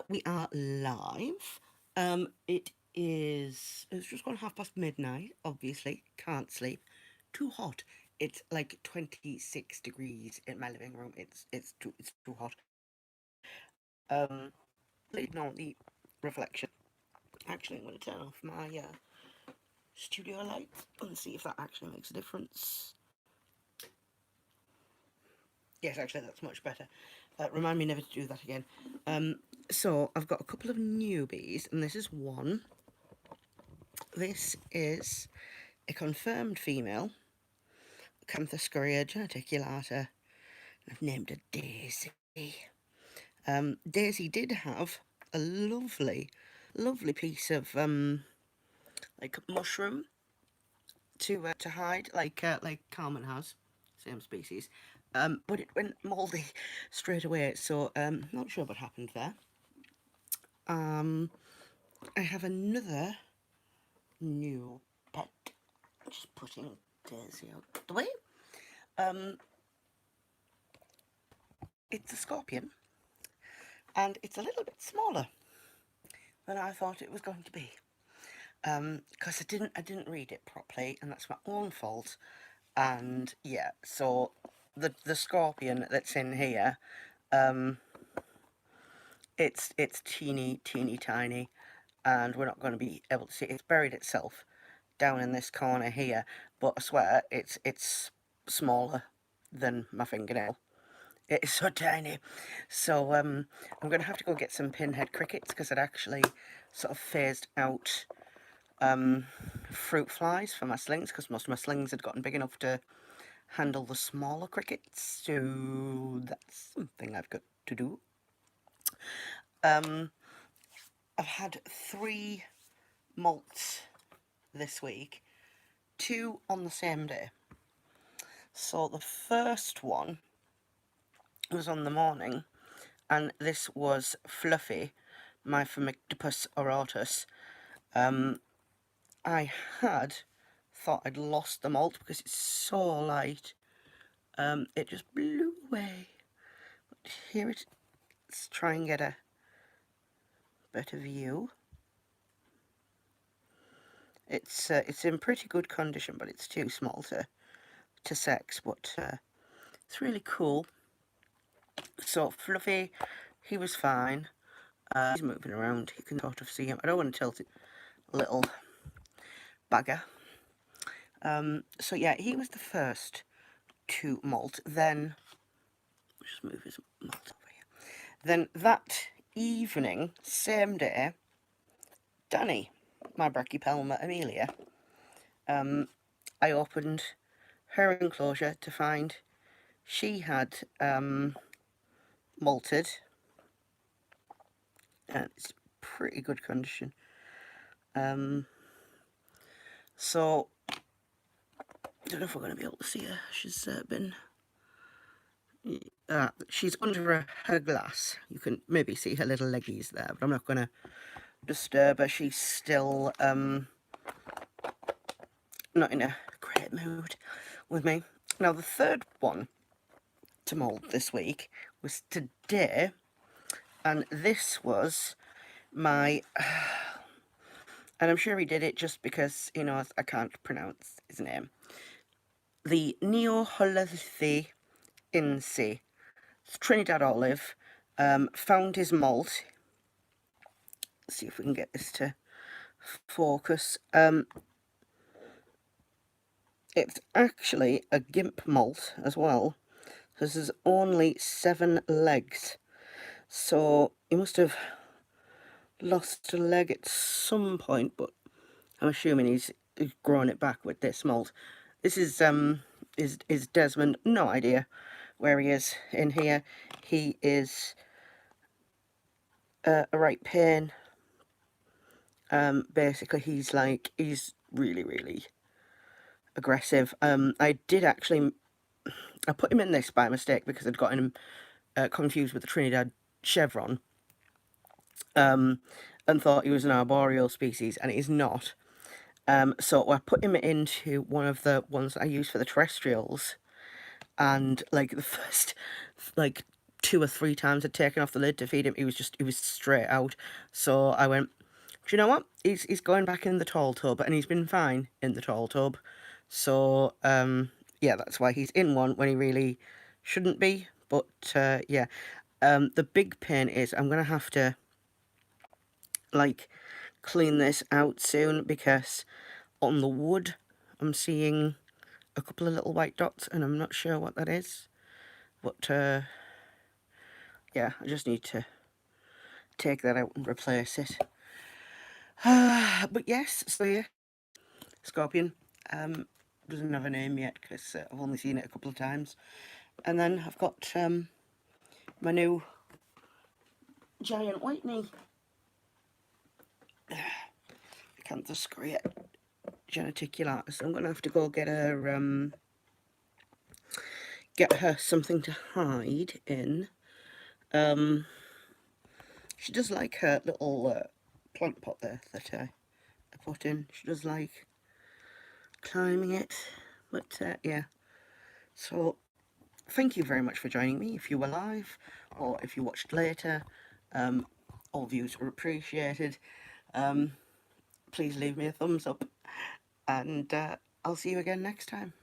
We are live. It's just gone midnight. Obviously, can't sleep. Too hot. It's like 26 degrees in my living room. It's too hot. Ignore the reflection. Actually, I'm going to turn off my studio light and see if that actually makes a difference. Yes, actually, that's much better. Remind me never to do that again. So I've got a couple of newbies, and this is one. This is a confirmed female, Canthoscoria geniculata. I've named her Daisy. Daisy did have a lovely piece of like mushroom to hide, like Carmen has, same species. But it went mouldy straight away, so not sure what happened there. Um, I have another new pet. Just putting Daisy out the way. Um, it's a scorpion, and it's a little bit smaller than I thought it was going to be. Because I didn't read it properly, and that's my own fault. And yeah, so the scorpion that's in here, um, it's teeny tiny, and we're not going to be able to see it. It's buried itself down in this corner here, but I swear it's smaller than my fingernail. It is so tiny. So I'm going to have to go get some pinhead crickets because it actually sort of phased out fruit flies for my slings because most of my slings had gotten big enough to handle the smaller crickets. So that's something I've got to do. Um, I've had 3 molts this week, 2 on the same day. So the first one was on the morning, and this was Fluffy, my Phomictopus auratus. I had thought I'd lost the molt because it's so light. It just blew away. But here let's try and get a better view. It's in pretty good condition, but it's too small to sex. But it's really cool. So Fluffy, he was fine. He's moving around. You can sort of see him. I don't want to tilt it, little bagger. So yeah, he was the first to molt. Then just move his molt over here. Then that evening, same day, Danny, my Brachypelma Amelia, I opened her enclosure to find she had molted, and it's pretty good condition. So I don't know if we're going to be able to see her. She's she's under her glass. You can maybe see her little leggies there, but I'm not going to disturb her. She's still not in a great mood with me. Now the third one to mould this week was today, and this was my and I'm sure he did it just because, you know, I can't pronounce his name. The Neoholothe Insi, Trinidad olive, found his molt. Let's see if we can get this to focus. It's actually a gimp molt as well. This is only 7 legs. So he must have lost a leg at some point, but I'm assuming he's grown it back with this molt. This is Desmond. No idea where he is in here. He is a right pain. Basically, he's really aggressive. I did actually, I put him in this by mistake because I'd gotten him confused with the Trinidad chevron, and thought he was an arboreal species, and he's not. So I put him into one of the ones I use for the terrestrials, and like the first 2 or 3 times I'd taken off the lid to feed him. He was straight out. So I went, do you know what? He's going back in the tall tub, and he's been fine in the tall tub. So yeah, that's why he's in one when he really shouldn't be. But yeah, the big pain is I'm gonna have to like clean this out soon, because on the wood I'm seeing a couple of little white dots, and I'm not sure what that is. But yeah, I just need to take that out and replace it. But yes, so yeah, Scorpion doesn't have a name yet, because I've only seen it a couple of times. And then I've got my new giant whitening Acanthoscria geneticulatus. I'm gonna have to go get her something to hide in. She does like her little plant pot there that I put in. She does like climbing it, but yeah. So thank you very much for joining me. If you were live or if you watched later, all views are appreciated. Please leave me a thumbs up, and I'll see you again next time.